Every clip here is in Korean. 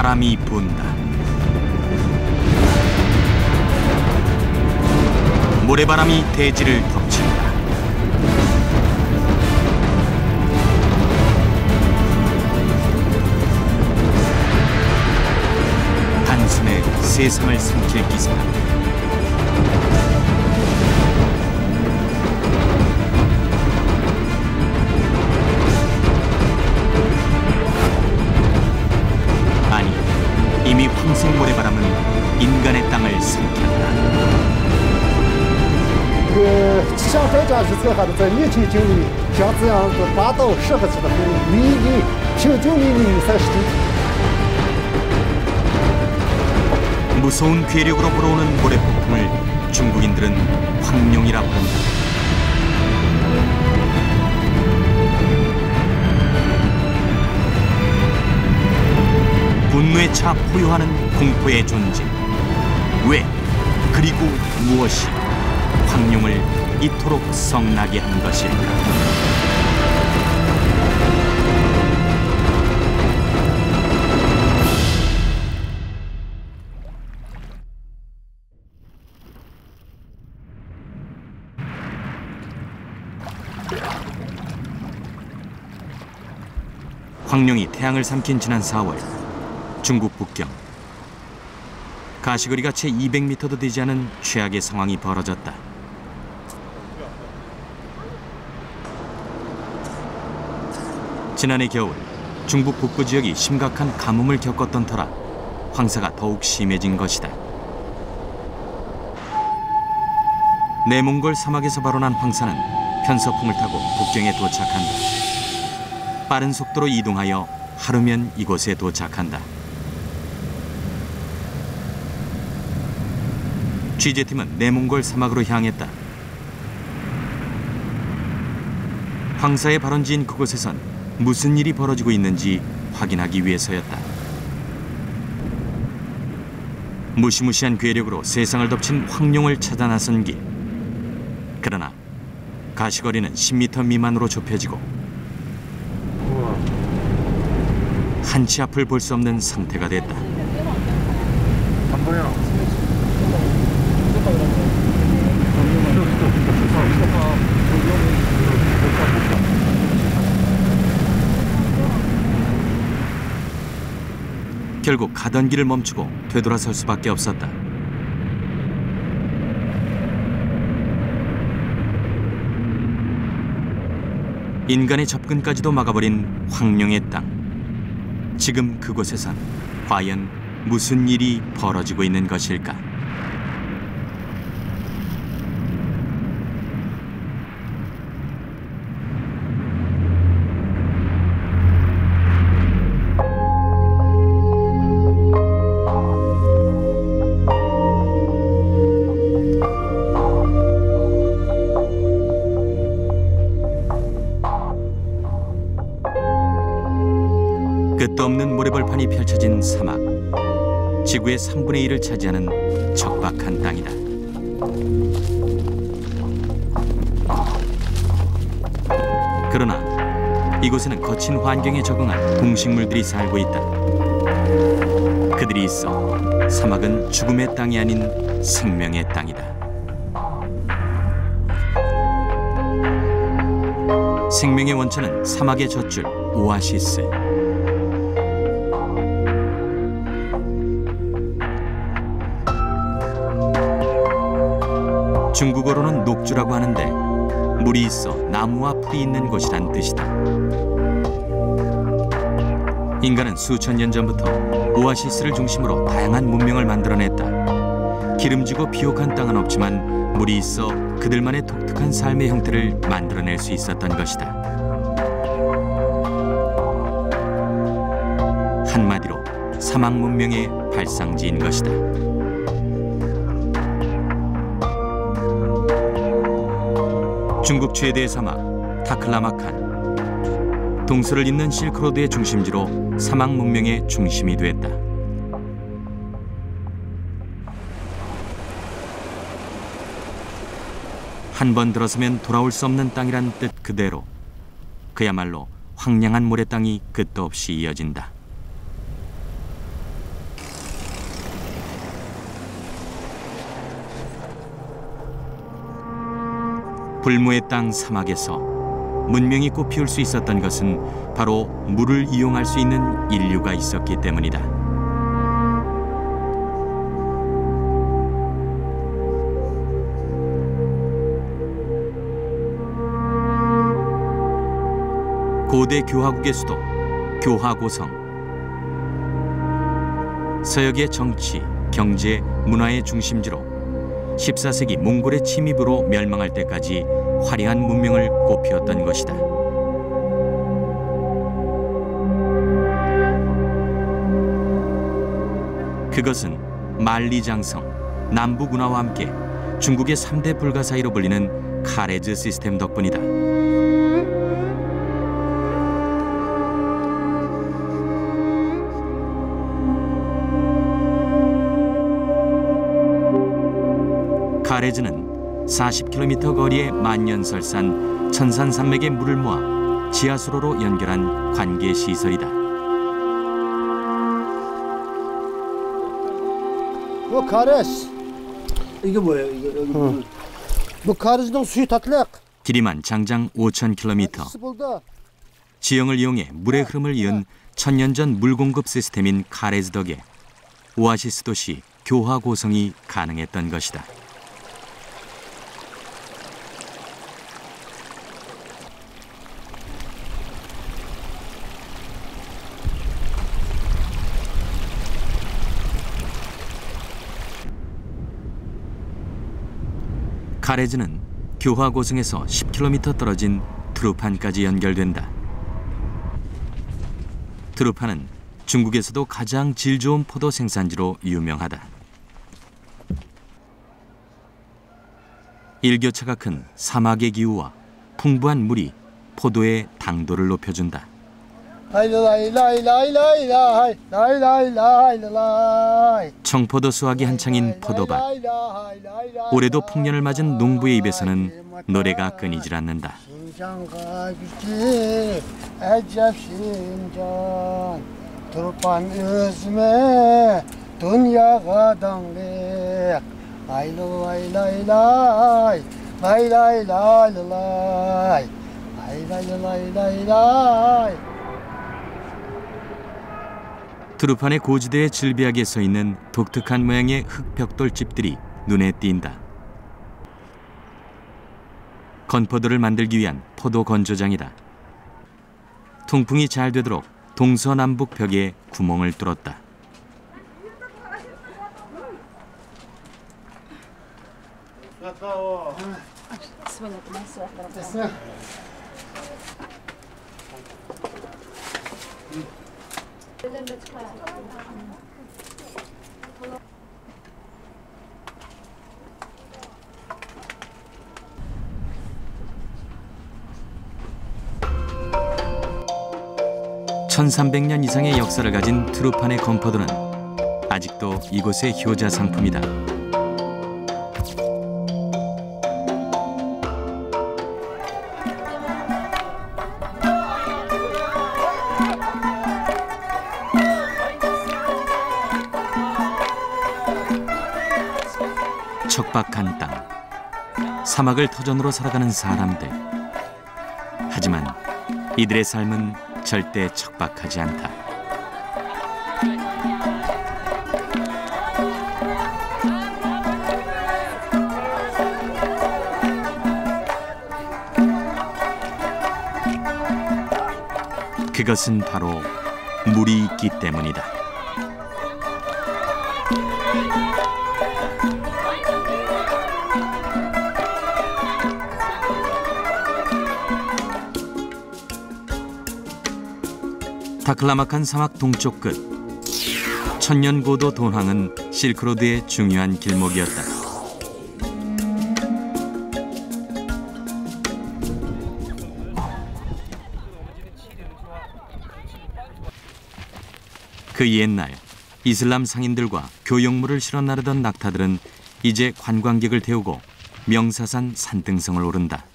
바람이 분다. 모래바람이 대지를 덮친다. 단숨에 세상을 삼킬 기세다. 아니, 이미 황색 모래바람은 인간의 땅을 삼켰다. 气象专家预测还是在2090年像这样子达到10个级的每年平均每年30개. 무서운 괴력으로 불어오는 모래폭풍을 중국인들은 황룡이라 부른다. 분노에 차 포효하는 공포의 존재. 왜, 그리고 무엇이 황룡을 이토록 성나게 한 것일까? 황룡이 태양을 삼킨 지난 4월, 중국 북경. 가시거리가 채 200m도 되지 않은 최악의 상황이 벌어졌다. 지난해 겨울, 중국 북부 지역이 심각한 가뭄을 겪었던 터라 황사가 더욱 심해진 것이다. 내몽골 사막에서 발원한 황사는 편서풍을 타고 북경에 도착한다. 빠른 속도로 이동하여 하루면 이곳에 도착한다. 취재팀은 내몽골 사막으로 향했다. 황사의 발원지인 그곳에선 무슨 일이 벌어지고 있는지 확인하기 위해서였다. 무시무시한 괴력으로 세상을 덮친 황룡을 찾아 나선 길. 그러나 가시거리는 10m 미만으로 좁혀지고 한치 앞을 볼 수 없는 상태가 됐다. 안 보여. 결국 가던 길을 멈추고 되돌아설 수밖에 없었다. 인간의 접근까지도 막아버린 황룡의 땅. 지금 그곳에선 과연 무슨 일이 벌어지고 있는 것일까? 끝도 없는 모래벌판이 펼쳐진 사막. 지구의 3분의 1을 차지하는 척박한 땅이다. 그러나 이곳에는 거친 환경에 적응한 동식물들이 살고 있다. 그들이 있어 사막은 죽음의 땅이 아닌 생명의 땅이다. 생명의 원천은 사막의 젖줄 오아시스. 중국어로는 녹주라고 하는데 물이 있어 나무와 풀이 있는 곳이란 뜻이다. 인간은 수천 년 전부터 오아시스를 중심으로 다양한 문명을 만들어냈다. 기름지고 비옥한 땅은 없지만 물이 있어 그들만의 독특한 삶의 형태를 만들어낼 수 있었던 것이다. 한마디로 사막 문명의 발상지인 것이다. 중국 최대의 사막 타클라마칸. 동서를 잇는 실크로드의 중심지로 사막 문명의 중심이 됐다. 한 번 들어서면 돌아올 수 없는 땅이란 뜻 그대로 그야말로 황량한 모래 땅이 끝도 없이 이어진다. 불모의 땅 사막에서 문명이 꽃피울 수 있었던 것은 바로 물을 이용할 수 있는 인류가 있었기 때문이다. 고대 교화국의 수도 교화고성. 서역의 정치, 경제, 문화의 중심지로 14세기 몽골의 침입으로 멸망할 때까지 화려한 문명을 꽃피웠던 것이다. 그것은 만리장성, 남북운하와 함께 중국의 3대 불가사의로 불리는 카레즈 시스템 덕분이다. 카레즈는 40km 거리의 만년설산 천산산맥의 물을 모아 지하수로로 연결한 관계시설이다. Bu Kares. 이게 뭐예요? 이거 Bu Kares'in suyu tatlı. 길이만 장장 5,000km. Sıpıldı. 지형을 이용해 물의 흐름을 이은 천년전 물공급 시스템인 카레즈 덕에 오아시스 도시 교화고성이 가능했던 것이다. 카레즈는 교화고성에서 10km 떨어진 트루판까지 연결된다. 트루판은 중국에서도 가장 질 좋은 포도 생산지로 유명하다. 일교차가 큰 사막의 기후와 풍부한 물이 포도의 당도를 높여준다. 청포도 수확이 한창인 포도밭. 올해도 풍년을 맞은 농부의 입에서는 노래가 끊이질 않는다. 트루판의 고지대에 질비하게 서 있는 독특한 모양의 흙벽돌집들이 눈에 띈다. 건포도를 만들기 위한 포도 건조장이다. 통풍이 잘 되도록 동서남북 벽에 구멍을 뚫었다. (1300년) 이상의 역사를 가진 트루판의 건포도는 아직도 이곳의 효자 상품이다. 척박한 땅, 사막을 터전으로 살아가는 사람들. 하지만 이들의 삶은 절대 척박하지 않다. 그것은 바로 물이 있기 때문이다. 다클라막한 사막 동쪽 끝, 천년고도 돈황은 실크로드의 중요한 길목이었다. 그 옛날 이슬람 상인들과 교역물을 실어 나르던 낙타들은 이제 관광객을 태우고 명사산 산등성을 오른다.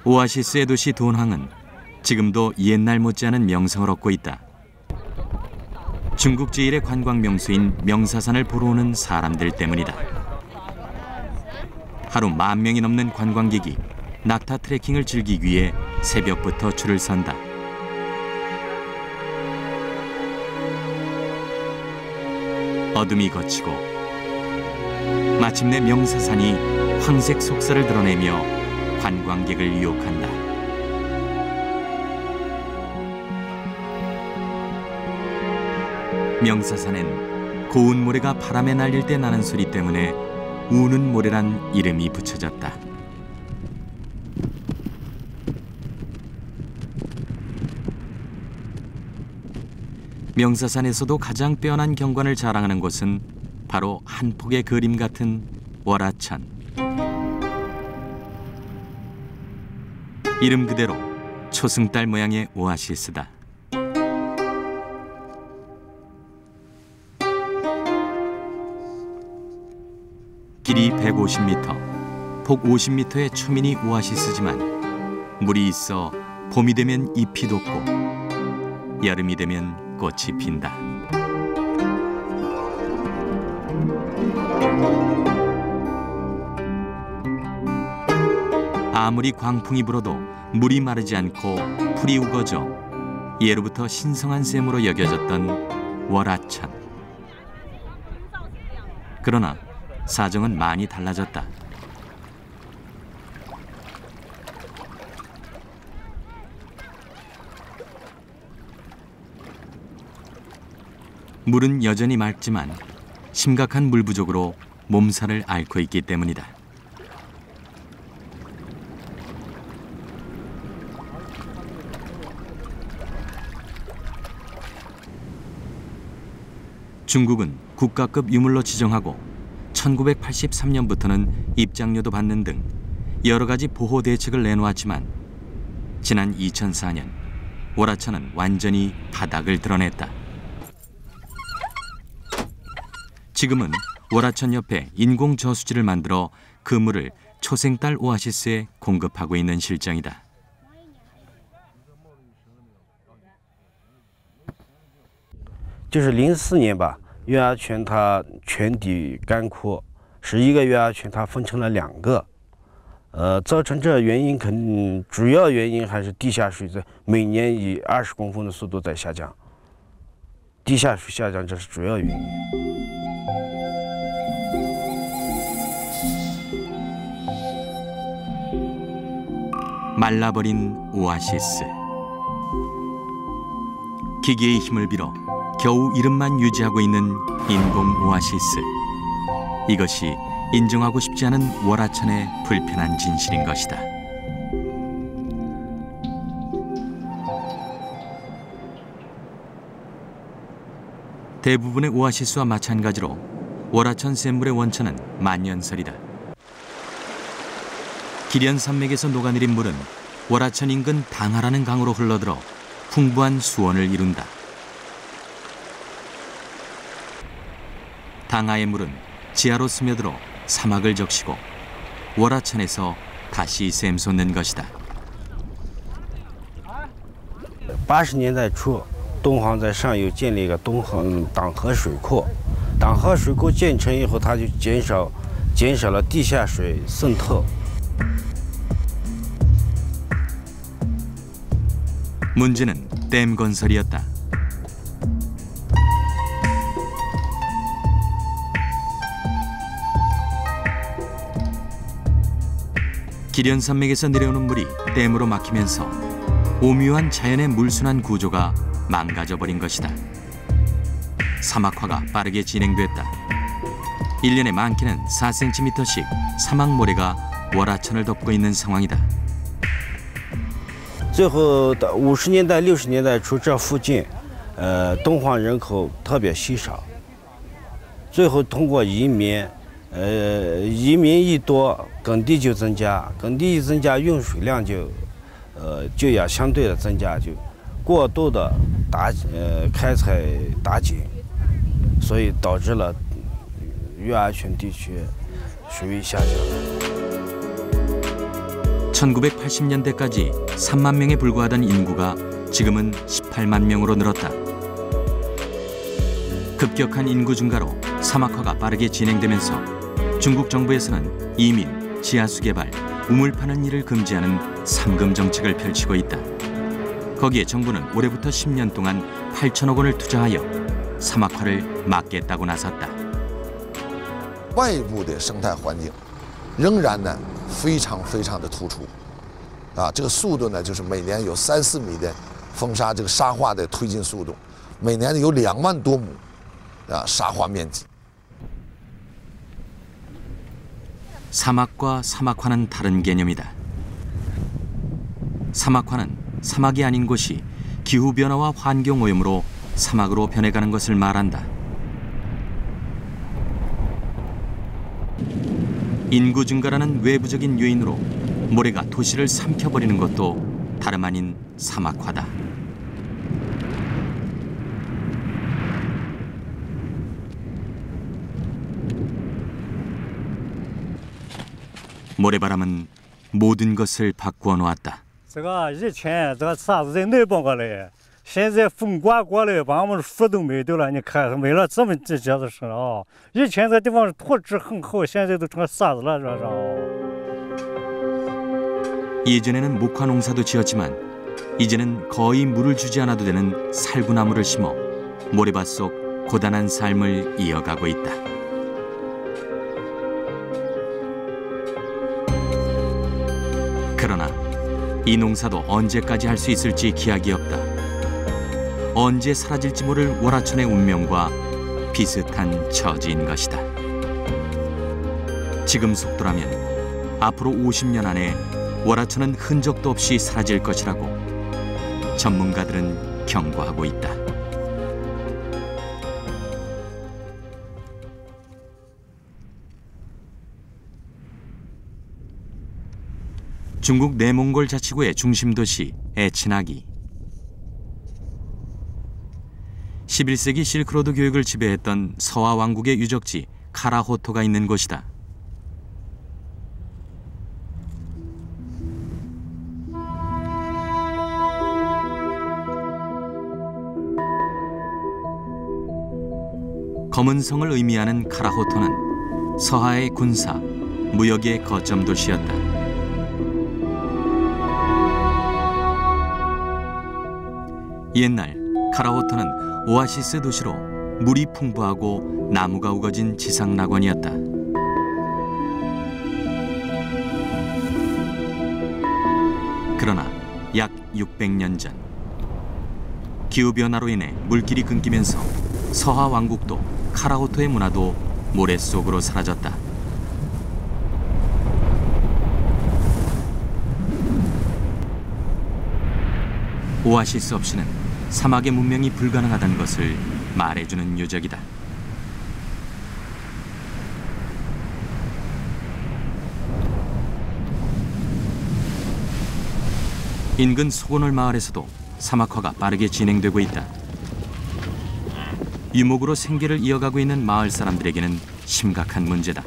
오아시스의 도시 돈황은 지금도 옛날 못지않은 명성을 얻고 있다. 중국 제1의 관광 명소인 명사산을 보러 오는 사람들 때문이다. 하루 10,000명이 넘는 관광객이 낙타 트레킹을 즐기기 위해 새벽부터 줄을 선다. 어둠이 걷히고 마침내 명사산이 황색 속살을 드러내며 관광객을 유혹한다. 명사산엔 고운 모래가 바람에 날릴 때 나는 소리 때문에 우는 모래란 이름이 붙여졌다. 명사산에서도 가장 빼어난 경관을 자랑하는 곳은 바로 한 폭의 그림 같은 월하천. 이름 그대로 초승달 모양의 오아시스다. 길이 150m, 폭 50m의 초미니 오아시스지만 물이 있어 봄이 되면 잎이 돋고 여름이 되면 꽃이 핀다. 아무리 광풍이 불어도 물이 마르지 않고 풀이 우거져 예로부터 신성한 샘으로 여겨졌던 월하천. 그러나 사정은 많이 달라졌다. 물은 여전히 맑지만 심각한 물 부족으로 몸살을 앓고 있기 때문이다. 중국은 국가급 유물로 지정하고 1983년부터는 입장료도 받는 등 여러 가지 보호 대책을 내놓았지만 지난 2004년 월하천은 완전히 바닥을 드러냈다. 지금은 월하천 옆에 인공 저수지를 만들어 그 물을 초생달 오아시스에 공급하고 있는 실정이다. 就是04年吧，月牙泉它全底干枯，11个月牙泉它分成了2个，造成这原因主要原因还是地下水在每年以20公分的速度在下降，地下水下降这是主要原因。 말라버린 오아시스. 기계의 힘을 빌어 겨우 이름만 유지하고 있는 인공 오아시스. 이것이 인정하고 싶지 않은 월하천의 불편한 진실인 것이다. 대부분의 오아시스와 마찬가지로 월하천 샘물의 원천은 만년설이다. 기련산맥에서 녹아내린 물은 월하천 인근 당하라는 강으로 흘러들어 풍부한 수원을 이룬다. 당하의 물은 지하로 스며들어 사막을 적시고 월하천에서 다시 샘솟는 것이다. 80年代初，东航在上游建立一个东航党河水库，党河水库建成以后，它就减少了地下水渗透。 문제는 댐 건설이었다. 기련산맥에서 내려오는 물이 댐으로 막히면서 오묘한 자연의 물순환 구조가 망가져버린 것이다. 사막화가 빠르게 진행됐다. 1년에 많게는 4cm씩 사막모래가 월하천을 덮고 있는 상황이다. 最后的50年代、60年代初，这附近，东黄人口特别稀少。最后通过移民，移民一多，耕地就增加，耕地一增加，用水量就要相对的增加，就过度的开采打井，所以导致了月牙泉地区水位下降。 1980년대까지 3만 명에 불과하던 인구가 지금은 18만 명으로 늘었다. 급격한 인구 증가로 사막화가 빠르게 진행되면서 중국 정부에서는 이민, 지하수 개발, 우물 파는 일을 금지하는 삼금 정책을 펼치고 있다. 거기에 정부는 올해부터 10년 동안 8천억 원을 투자하여 사막화를 막겠다고 나섰다. 外部的生态环境仍然呢非常的突出，这个速度呢就是每年有3、4米的风沙，这个沙化的推进速度，每年有2万多亩沙化面积。 사막과 사막화는 다른 개념이다. 사막화는 사막이 아닌 곳이 기후변화와 환경오염으로 사막으로 변해가는 것을 말한다. 인구 증가라는 외부적인 요인으로 모래가 도시를 삼켜버리는 것도 다름 아닌 사막화다. 모래바람은 모든 것을 바꾸어 놓았다. 这个以前这个沙子在内帮过来，现在风刮过来，把我们树都没掉了。你看，没了这么几节子事了啊！以前这地方土质很好，现在都成沙子了，这是。 예전에는 목화 농사도 지었지만 이제는 거의 물을 주지 않아도 되는 살구나무를 심어 모래밭 속 고단한 삶을 이어가고 있다. 그러나 이 농사도 언제까지 할 수 있을지 기약이 없다. 언제 사라질지 모를 월화천의 운명과 비슷한 처지인 것이다. 지금 속도라면 앞으로 50년 안에 월화천은 흔적도 없이 사라질 것이라고 전문가들은 경고하고 있다. 중국 내몽골 자치구의 중심 도시 에치나기. 11세기 실크로드 교육을 지배했던 서화 왕국의 유적지 카라호토가 있는 곳이다. 검은 성을 의미하는 카라호토는 서하의 군사, 무역의 거점 도시였다. 옛날 카라호토는 오아시스 도시로 물이 풍부하고 나무가 우거진 지상 낙원이었다. 그러나 약 600년 전 기후변화로 인해 물길이 끊기면서 서하 왕국도 카라호토의 문화도 모래 속으로 사라졌다. 오아시스 없이는 사막의 문명이 불가능하다는 것을 말해주는 유적이다. 인근 소곤월 마을에서도 사막화가 빠르게 진행되고 있다. 유목으로 생계를 이어가고 있는 마을 사람들에게는 심각한 문제다.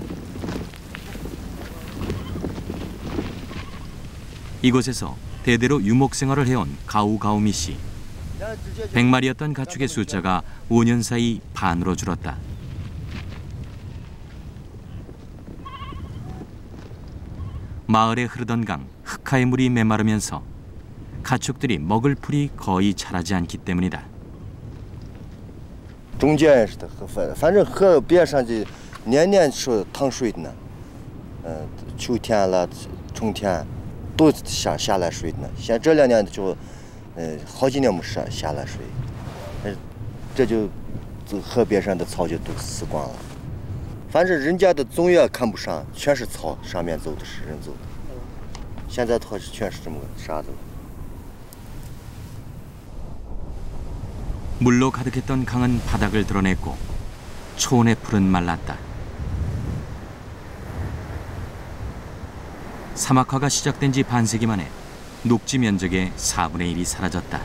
이곳에서 대대로 유목 생활을 해온 가우가우미 씨. 100마리였던 가축의 숫자가 5년 사이 반으로 줄었다. 마을에 흐르던 강 흑하의 물이 메마르면서 가축들이 먹을 풀이 거의 자라지 않기 때문이다. 中间是的河，反正河边上就年年是淌水的呢。秋天了，春天都下来水的呢。像这2年就，好几年没下来水，这就河边上的草就都死光了。反正人家的总院看不上，全是草，上面走的是人走的。现在它是全是这么沙子。 물로 가득했던 강은 바닥을 드러냈고 초원의 풀은 말랐다. 사막화가 시작된 지 반세기 만에 녹지 면적의 4분의 1이 사라졌다.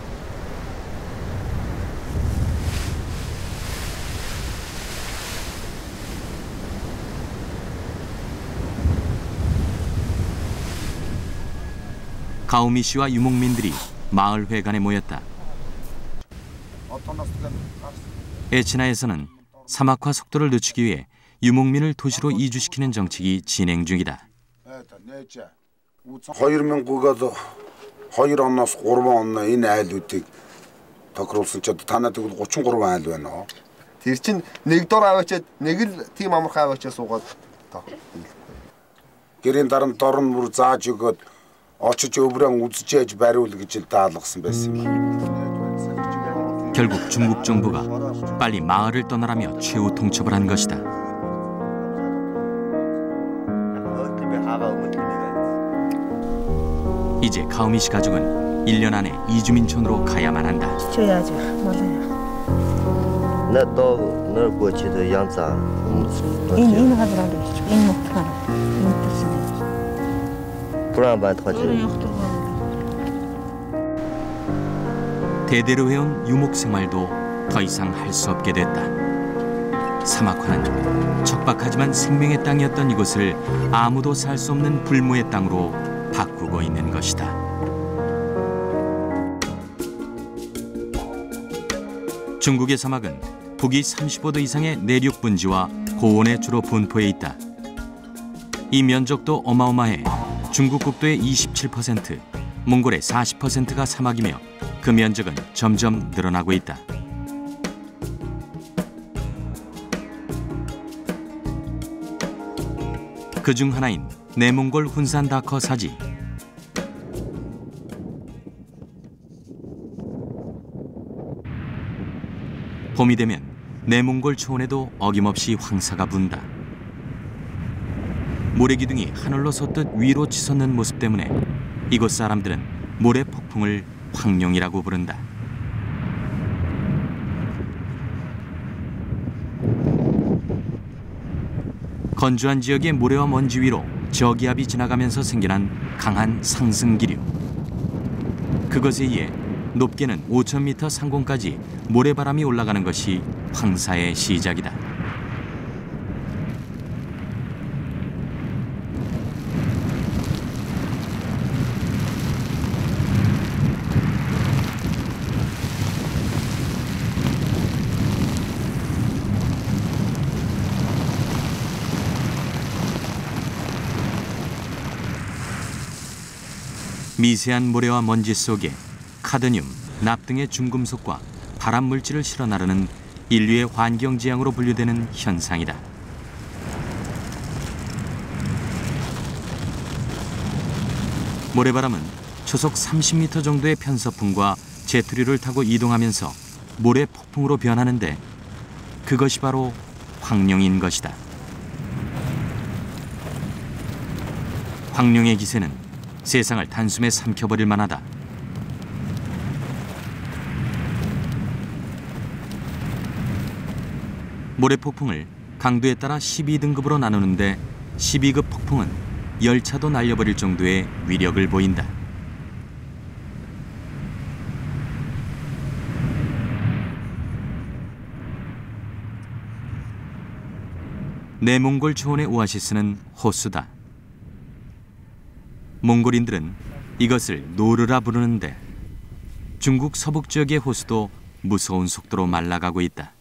가오미 씨와 유목민들이 마을 회관에 모였다. 에치나에서는 사막화 속도를 늦추기 위해 유목민을 도시로 이주시키는 정책이 진행 중이다. Хоёрын гуйгаад хоёр оноос 3 он энэ айлуудыг тохируулсан ч танаа тэгвэл 33 айл байна уу? Тэр чинь нэг дор аваачаад нэг л тийм амархан аваачаа суугаад Гэрийн дараа нь дор нь бүр зааж өгөөд очиж өврөн үзжээж бариул гэж даалгасан байсан юм. 결국 중국 정부가 빨리 마을을 떠나라며 최후 통첩을 한 것이다. 이제 가오미 씨 가족은 1년 안에 이주민촌으로 가야만 한다. 줘야죠. 몰라요. 那到那儿过去的养杂，인 하더라도 인 못하나. 인 뜻이네. 불안반 터지. 대대로 해온 유목 생활도 더 이상 할 수 없게 됐다. 사막화는 척박하지만 생명의 땅이었던 이곳을 아무도 살 수 없는 불모의 땅으로 바꾸고 있는 것이다. 중국의 사막은 북위 35도 이상의 내륙 분지와 고온에 주로 분포해 있다. 이 면적도 어마어마해 중국 국토의 27%, 몽골의 40%가 사막이며 그 면적은 점점 늘어나고 있다. 그중 하나인 내몽골 훈산 다커 사지. 봄이 되면 내몽골 초원에도 어김없이 황사가 분다. 모래기둥이 하늘로 솟듯 위로 치솟는 모습 때문에 이곳 사람들은 모래 폭풍을 황룡이라고 부른다. 건조한 지역의 모래와 먼지 위로 저기압이 지나가면서 생겨난 강한 상승 기류. 그것에 의해 높게는 5,000m 상공까지 모래바람이 올라가는 것이 황사의 시작이다. 미세한 모래와 먼지 속에 카드뮴, 납 등의 중금속과 발암 물질을 실어 나르는 인류의 환경재앙으로 분류되는 현상이다. 모래바람은 초속 30m 정도의 편서풍과 제트류를 타고 이동하면서 모래 폭풍으로 변하는데 그것이 바로 황룡인 것이다. 황룡의 기세는 세상을 단숨에 삼켜버릴 만하다. 모래폭풍을 강도에 따라 12등급으로 나누는데 12급 폭풍은 열차도 날려버릴 정도의 위력을 보인다. 내몽골 초원의 오아시스는 호수다. 몽골인들은 이것을 노르라 부르는데 중국 서북 지역의 호수도 무서운 속도로 말라가고 있다.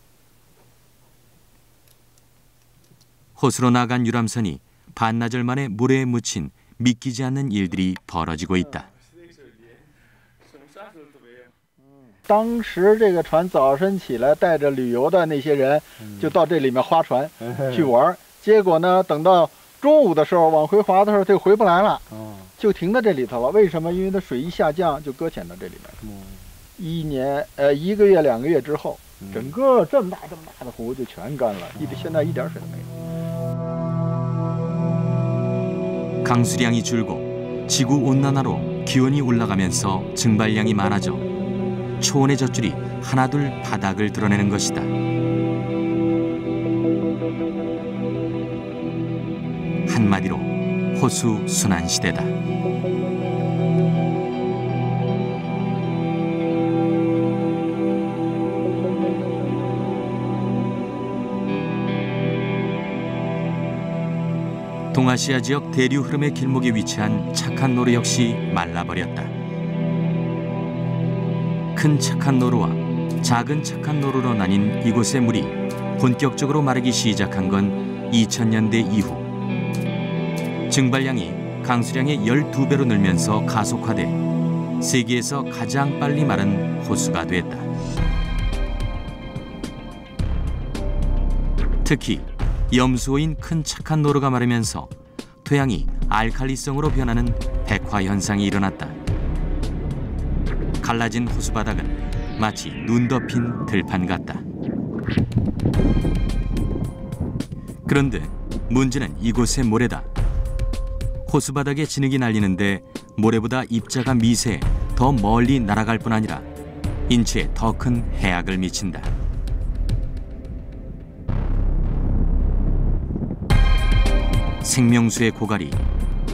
호수로 나간 유람선이 반나절 만에 모래에 묻힌 믿기지 않는 일들이 벌어지고 있다. 当时这个船早晨起来带着旅游的那些人就到这里面划船去玩，结果呢等到中午的时候往回划的时候就回不来了，就停在这里头了。为什么？因为它水一下降就搁浅到这里面。1个月2个月之后，整个这么大的湖就全干了，现在一点水都没有。 강수량이 줄고 지구 온난화로 기온이 올라가면서 증발량이 많아져 초원의 젖줄이 하나둘 바닥을 드러내는 것이다. 한마디로 호수 순환시대다. 동아시아 지역 대류 흐름의 길목에 위치한 착한 노루 역시 말라버렸다. 큰 착한 노루와 작은 착한 노루로 나뉜 이곳의 물이 본격적으로 마르기 시작한 건 2000년대 이후. 증발량이 강수량의 12배로 늘면서 가속화돼 세계에서 가장 빨리 마른 호수가 됐다. 특히 염수호인 큰 착한 노루가 마르면서 토양이 알칼리성으로 변하는 백화 현상이 일어났다. 갈라진 호수바닥은 마치 눈 덮인 들판 같다. 그런데 문제는 이곳의 모래다. 호수바닥에 진흙이 날리는데 모래보다 입자가 미세해 더 멀리 날아갈 뿐 아니라 인체에 더 큰 해악을 미친다. 생명수의 고갈이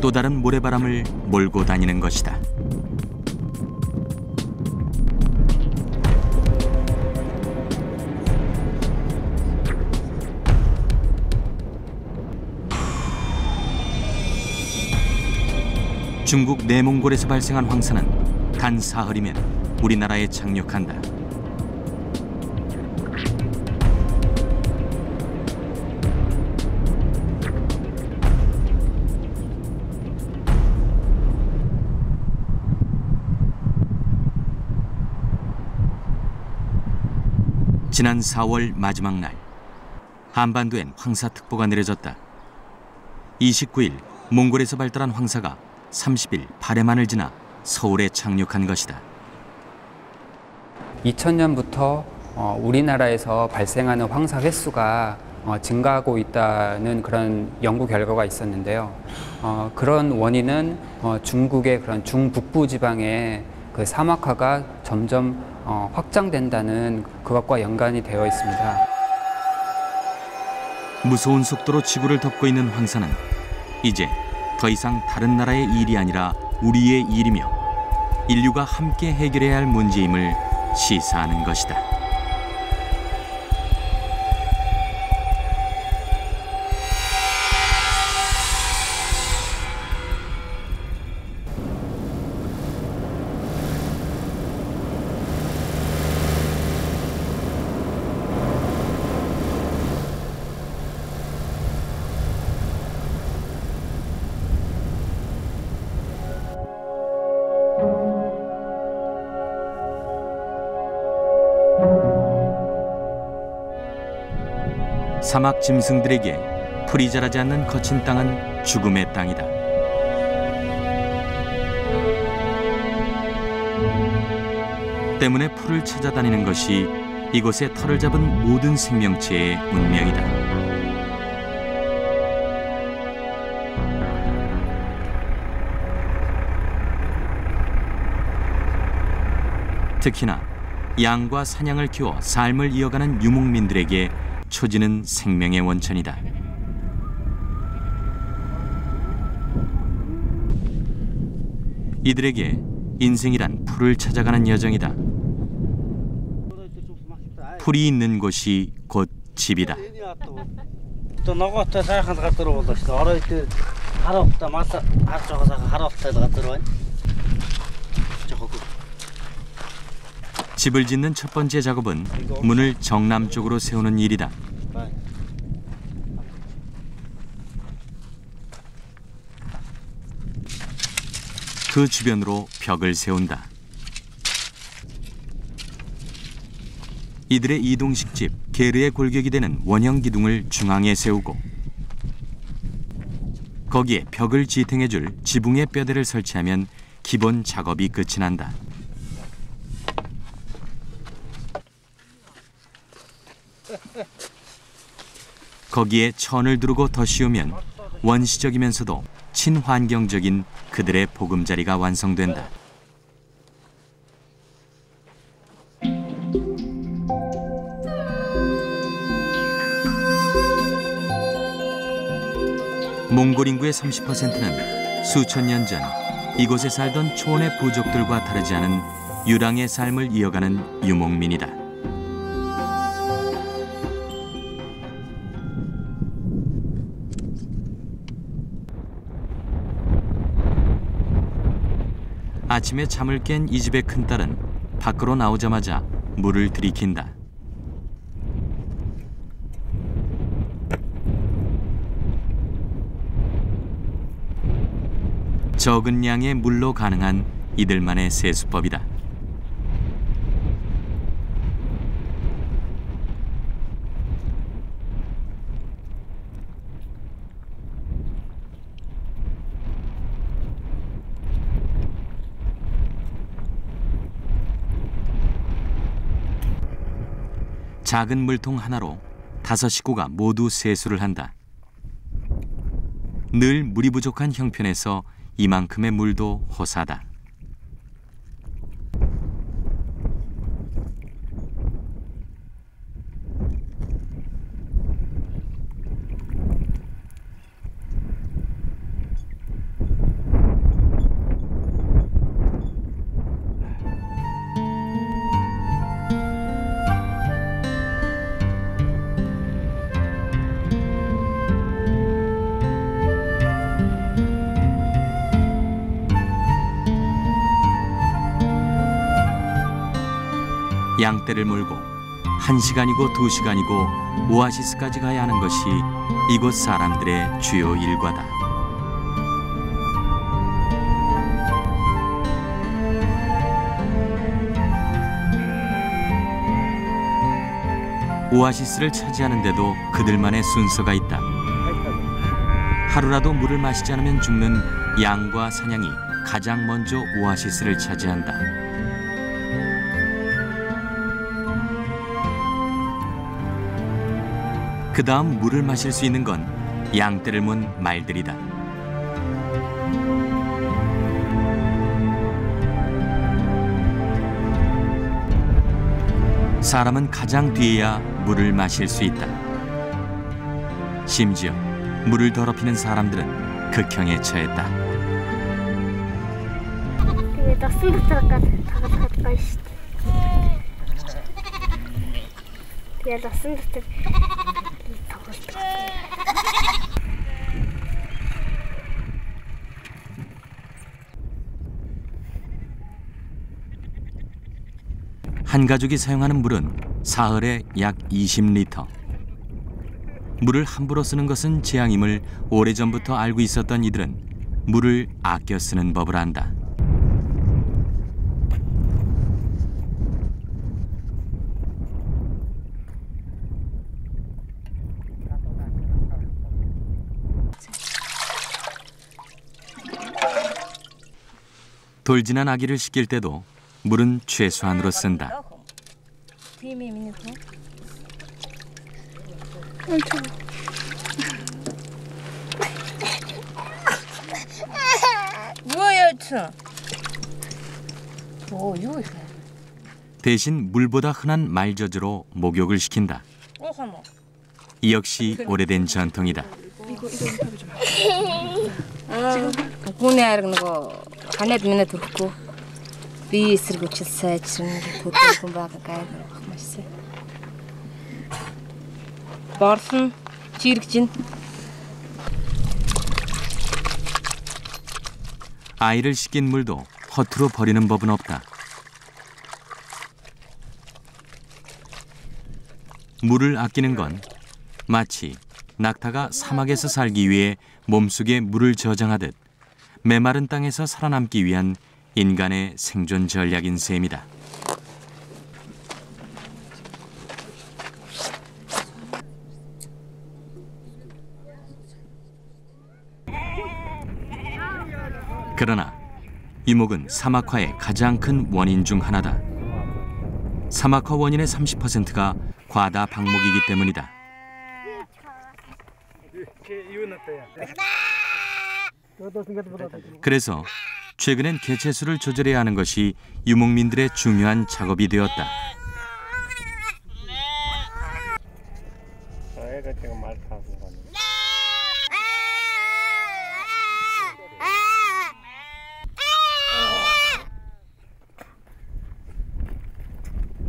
또 다른 모래바람을 몰고 다니는 것이다. 중국 내몽골에서 발생한 황사는 단 사흘이면 우리나라에 착륙한다. 지난 4월 마지막 날, 한반도엔 황사특보가 내려졌다. 29일 몽골에서 발달한 황사가 30일 발해만을 지나 서울에 착륙한 것이다. 2000년부터 우리나라에서 발생하는 황사 횟수가 증가하고 있다는 그런 연구 결과가 있었는데요. 그런 원인은 중국의 그런 중북부 지방의 그 사막화가 점점 확장된다는 그것과 연관이 되어 있습니다. 무서운 속도로 지구를 덮고 있는 황사는 이제 더 이상 다른 나라의 일이 아니라 우리의 일이며 인류가 함께 해결해야 할 문제임을 시사하는 것이다. 사막 짐승들에게 풀이 자라지 않는 거친 땅은 죽음의 땅이다. 때문에 풀을 찾아다니는 것이 이곳에 털을 잡은 모든 생명체의 운명이다. 특히나 양과 사냥을 키워 삶을 이어가는 유목민들에게 초지는 생명의 원천이다. 이들에게 인생이란 풀을 찾아가는 여정이다. 풀이 있는 곳이 곧 집이다. 집을 짓는 첫 번째 작업은 문을 정남쪽으로 세우는 일이다. 그 주변으로 벽을 세운다. 이들의 이동식 집 게르의 골격이 되는 원형 기둥을 중앙에 세우고 거기에 벽을 지탱해줄 지붕의 뼈대를 설치하면 기본 작업이 끝이 난다. 거기에 천을 두르고 더 씌우면 원시적이면서도 친환경적인 그들의 보금자리가 완성된다. 몽골 인구의 30%는 수천 년 전 이곳에 살던 초원의 부족들과 다르지 않은 유랑의 삶을 이어가는 유목민이다. 아침에 잠을 깬 이 집의 큰딸은 밖으로 나오자마자 물을 들이킨다. 적은 양의 물로 가능한 이들만의 세수법이다. 작은 물통 하나로 5 식구가 모두 세수를 한다. 늘 물이 부족한 형편에서 이만큼의 물도 허사다. 양떼를 몰고 1시간이고 2시간이고 오아시스까지 가야 하는 것이 이곳 사람들의 주요 일과다. 오아시스를 차지하는데도 그들만의 순서가 있다. 하루라도 물을 마시지 않으면 죽는 양과 사냥이 가장 먼저 오아시스를 차지한다. 그 다음 물을 마실 수 있는 건 양떼를 문 말들이다. 사람은 가장 뒤에야 물을 마실 수 있다. 심지어 물을 더럽히는 사람들은 극형에 처했다. 한 가족이 사용하는 물은 사흘에 약 20리터. 물을 함부로 쓰는 것은 재앙임을 오래전부터 알고 있었던 이들은 물을 아껴 쓰는 법을 안다. 돌진한 아기를 씻길 때도 물은 최소한으로 쓴다. 대신 물보다 흔한 말젖으로 목욕을 시킨다. 이 역시 오래된 전통이다. 아이를 씻긴 물도 허투루 버리는 법은 없다. 물을 아끼는 건 마치 낙타가 사막에서 살기 위해 몸속에 물을 저장하듯 메마른 땅에서 살아남기 위한 인간의 생존 전략인 셈이다. 그러나 유목은 사막화의 가장 큰 원인 중 하나다. 사막화 원인의 30%가 과다 방목이기 때문이다. 그래서 최근엔 개체수를 조절해야 하는 것이 유목민들의 중요한 작업이 되었다.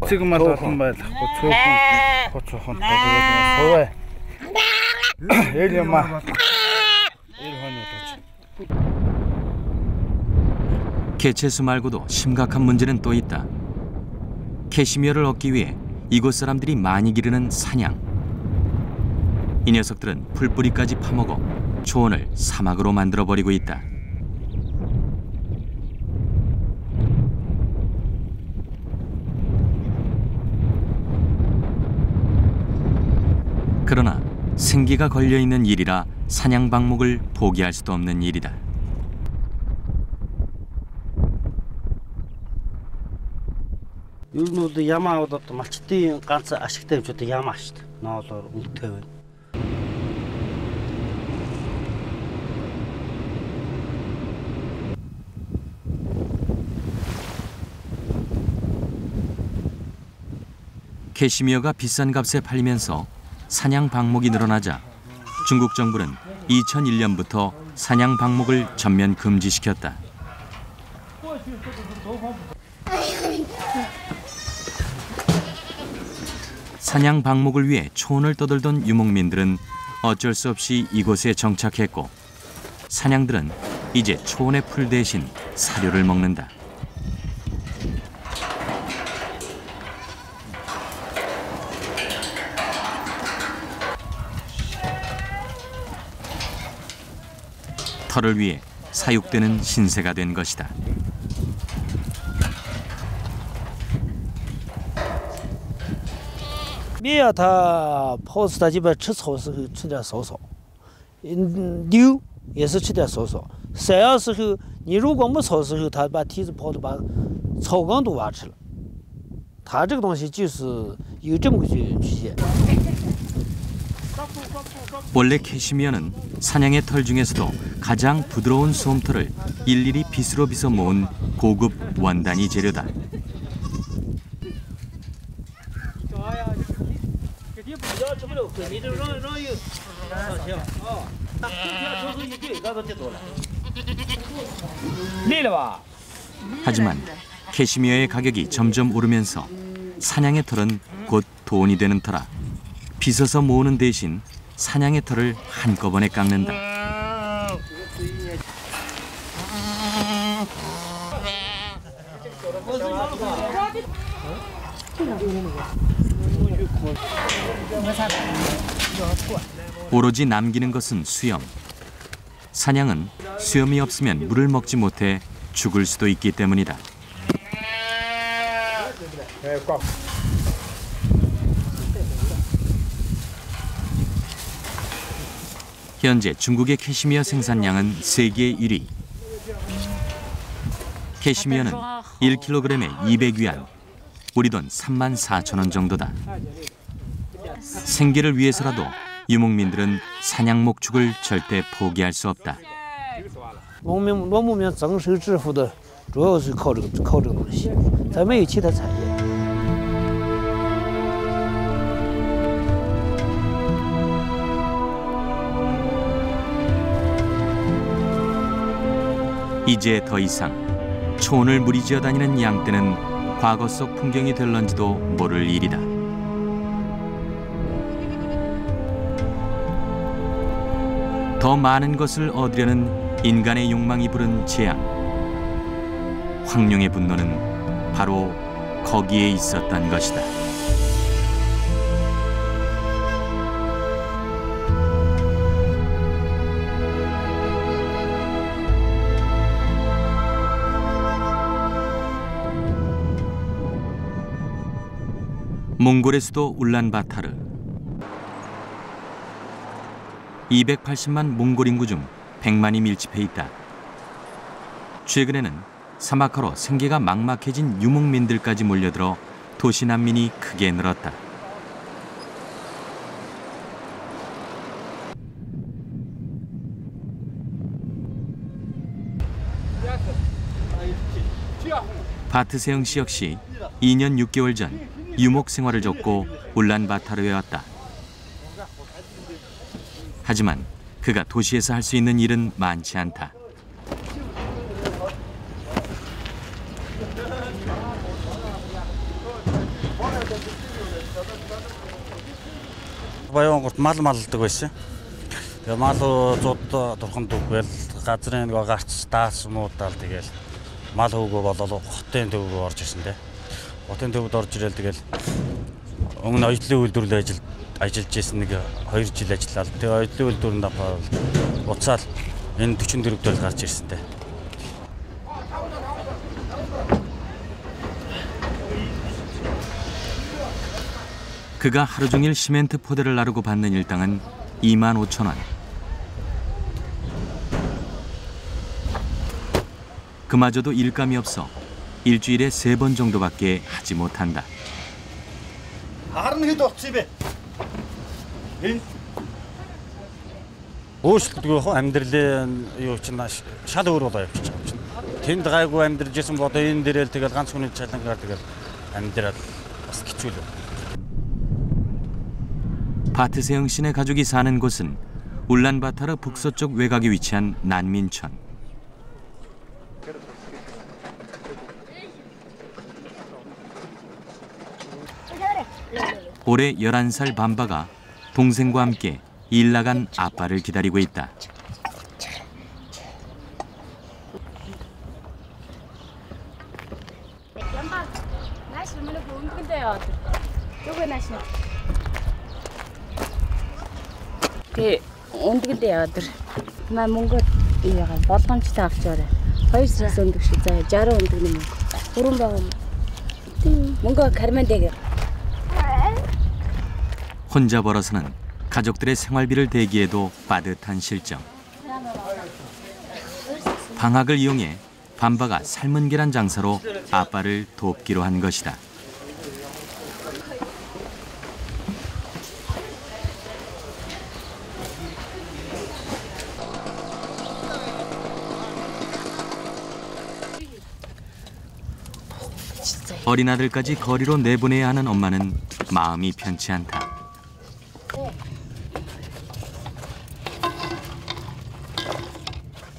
지금만 다 선발 고추 혼 소에 일년만 개체수 말고도 심각한 문제는 또 있다. 캐시미어를 얻기 위해 이곳 사람들이 많이 기르는 사냥. 이 녀석들은 풀뿌리까지 파먹어 초원을 사막으로 만들어버리고 있다. 생기가 걸려있는 일이라 사냥 방목을 포기할 수도 없는 일이다. Юунууд ямаудад малчтын ганц ашигтай хэмжээтэй ямаа шүү дээ. Ноолоор үнэтэй байна. 캐시미어가 비싼 값에 팔리면서 사냥 방목이 늘어나자 중국 정부는 2001년부터 사냥 방목을 전면 금지시켰다. 사냥 방목을 위해 초원을 떠돌던 유목민들은 어쩔 수 없이 이곳에 정착했고 사냥들은 이제 초원의 풀 대신 사료를 먹는다. 털을 위해 사육되는 신세가 된 것이다.苗它泡死它基本吃草时候吃点少少，牛也是吃点少少。晒的时候，你如果没草的时候，它把蹄子泡的把草缸都挖吃了。它这个东西就是有这么个局限。 원래 캐시미어는 사냥의 털 중에서도 가장 부드러운 솜털을 일일이 빗으로 빗어 모은 고급 원단이 재료다. 하지만 캐시미어의 가격이 점점 오르면서 사냥의 털은 곧 돈이 되는 터라 빗어서 모으는 대신 사냥의 털을 한꺼번에 깎는다. 오로지 남기는 것은 수염. 사냥은 수염이 없으면 물을 먹지 못해 죽을 수도 있기 때문이다. 현재 중국의 캐시미어 생산량은 세계 1위. 캐시미어는 1kg에 200위안, 우리 돈 34,000원 정도다. 생계를 위해서라도 유목민들은 사냥 목축을 절대 포기할 수 없다. 农民增收致富的主要是靠这个东西，咱没有其他产业。 이제 더 이상 초원을 무리지어 다니는 양떼는 과거 속 풍경이 될런지도 모를 일이다. 더 많은 것을 얻으려는 인간의 욕망이 부른 재앙. 황룡의 분노는 바로 거기에 있었던 것이다. 몽골의 수도 울란바타르. 280만 몽골 인구 중 100만이 밀집해 있다. 최근에는 사막화로 생계가 막막해진 유목민들까지 몰려들어 도시 난민이 크게 늘었다. 바트세영 씨 역시 2년 6개월 전 유목 생활을 접고 울란바타르에 왔다. 하지만 그가 도시에서 할 수 있는 일은 많지 않다. Баянгууд мал малдаг байсан. Тэгээ мал зууд дурхан дүүгэл газрын нэг гарч стаас нуудаал тэгээл мал хөвгөө болол хотын төвөөр орж ирсэн дээ. Хотын төвд орж ирэл тэгэл өмнө оюутлын үйлдвэрлэл ажиллаж ирсэн нэг 2 жил ажиллаад тэгээ оюутлын үйлдвэрлэнд уцаал энэ 44 дэх гарч ирсэн дээ. 그가 하루 종일 시멘트 포대를 나르고 받는 일당은 25,000원. 그마저도 일감이 없어 일주일에 3번 정도밖에 하지 못한다. өөрчлөлтөө амьдралын юу ч шал өөр болоо явчих юм чинь. Тэнд гайгүй амьдрж исэн бодоо энэ дээрэл тэгэл ганц хүний чалангаар тэгэл амьдрал бас хэцүүлээ. 파트세영 씨네 가족이 사는 곳은 울란바타르 북서쪽 외곽에 위치한 난민촌. 올해 11살 밤바가 동생과 함께 일 나간 아빠를 기다리고 있다. Өндгөдөө яадар. Маа Монгол яагаад болгоомжтой авчаарай. 2 сар өндөг шиг заа 60 өндөг юм. Хүрэн байгаа юм. Мөнгө карман대게. 혼자 벌어서는 가족들의 생활비를 대기해도 빠듯한 실정. 방학을 이용해 밤바가 삶은 계란 장사로 아빠를 돕기로 한 것이다. 어린 아들까지 거리로 내보내야 하는 엄마는 마음이 편치 않다.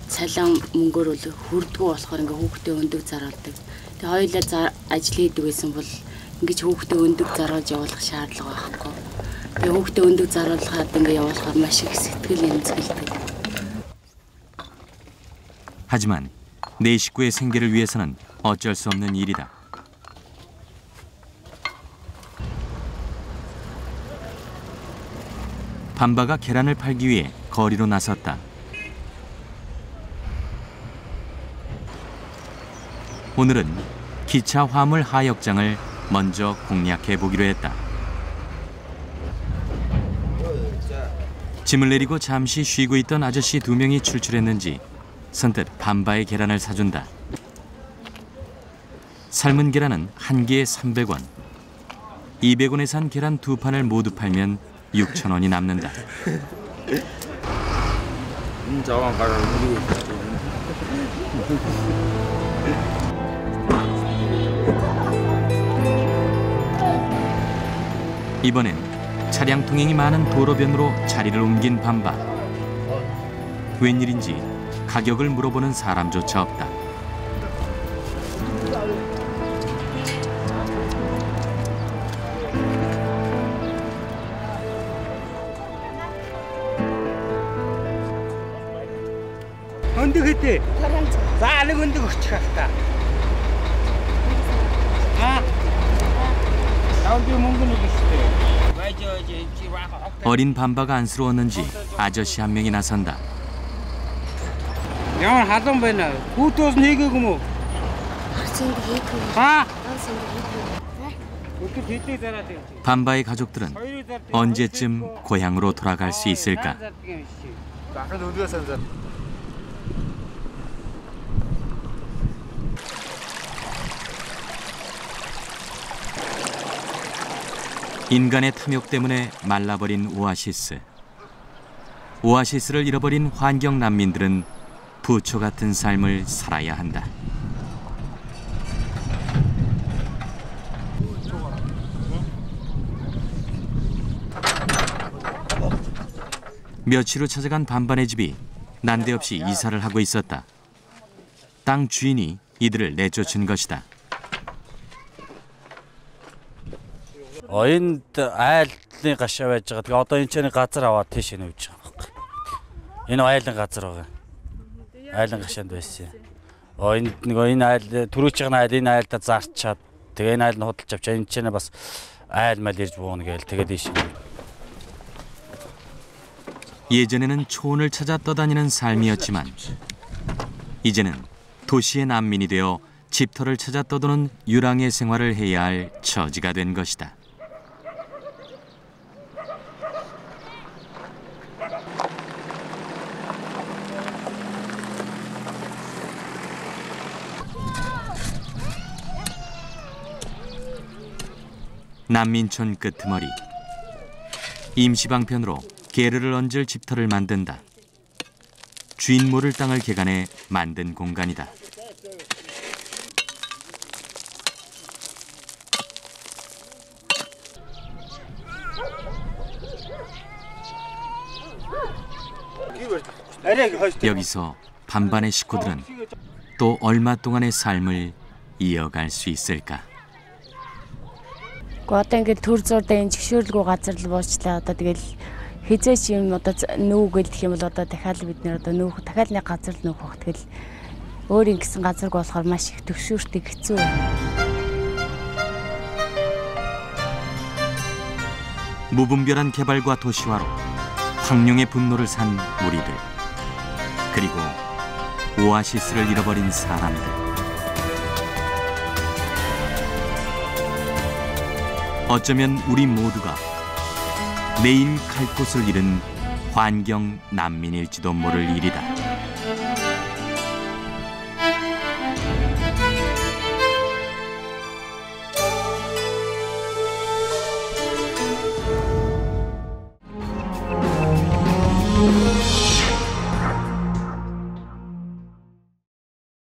Цалин мөнгөөр бол хүрдгүү болохоор ингээ хүүхдээ өндөг зарладаг. Тэгээ хоёулаа ажил хийдэг байсан бол ингээ хүүхдээ өндөг заруулж явуулах шаардлага байхгүй. Тэгээ хүүхдээ өндөг заруулахад ингээ явуулахаар маш их сэтгэл эмзэглэдэг. 하지만 내 식구의 생계를 위해서는 어쩔 수 없는 일이다. 밤바가 계란을 팔기 위해 거리로 나섰다. 오늘은 기차 화물 하역장을 먼저 공략해 보기로 했다. 짐을 내리고 잠시 쉬고 있던 아저씨 2명이 출출했는지 선뜻 밤바의 계란을 사준다. 삶은 계란은 한 개에 300원. 200원에 산 계란 2판을 모두 팔면 6,000원이 남는다. 이번엔 차량 통행이 많은 도로변으로 자리를 옮긴 밤바. 웬일인지 가격을 물어보는 사람조차 없다. 언덕했대. 싸는 언덕 어찌갔다. 아, 나온데 몽고는 있대. 어린 밤바가 안쓰러웠는지 아저씨 한 명이 나선다. 양을 하던 배나 구토스 내기고 뭐. 아. 밤바의 가족들은 언제쯤 고향으로 돌아갈 수 있을까? 인간의 탐욕 때문에 말라버린 오아시스. 오아시스를 잃어버린 환경 난민들은 부초 같은 삶을 살아야 한다. 며칠 후 찾아간 밤바의 집이 난데없이 이사를 하고 있었다. 땅 주인이 이들을 내쫓은 것이다. Энд айлын гашаа байж байгаа. Тэгээ одоо энэ ч газар аваад тийш нүүж байгаа. Энэ айлын газар байгаа. Айлын гашаанд байсан. Энд нэг энэ айл төрөөж байгаа айл энэ айлда зарчаад тэгээ энэ айл нь худалж авч энэ ч бас айл мал ирж буuna гээл тэгээ тийш. 예전에는 초원을 찾아 떠다니는 삶이었지만 이제는 도시의 난민이 되어 집터를 찾아 떠도는 유랑의 생활을 해야 할 처지가 된 것이다. 난민촌 끄트머리. 임시방편으로 게르를 얹을 집터를 만든다. 주인 모를 땅을 개간해 만든 공간이다. 여기서 반반의 식구들은 또 얼마 동안의 삶을 이어갈 수 있을까? Одоо ингээд төр зурдаа энэ зөвшөөрлгүй газар л буучлаа. Одоо тэгэл хизээч юм одоо нүүгэл гэх юм бол одоо дахиад бид нэр одоо нүүх дахиад нэг газар л нүүх тэгэл өөр ингэсэн газарг болохоор маш их төвшөөртэй хэцүү. 무분별한 개발과 도시화로 황룡의 분노를 산 우리들. 그리고 오아시스를 잃어버린 사람들. 어쩌면 우리 모두가 내인 갈 곳을 잃은 환경 난민일지도 모를 일이다.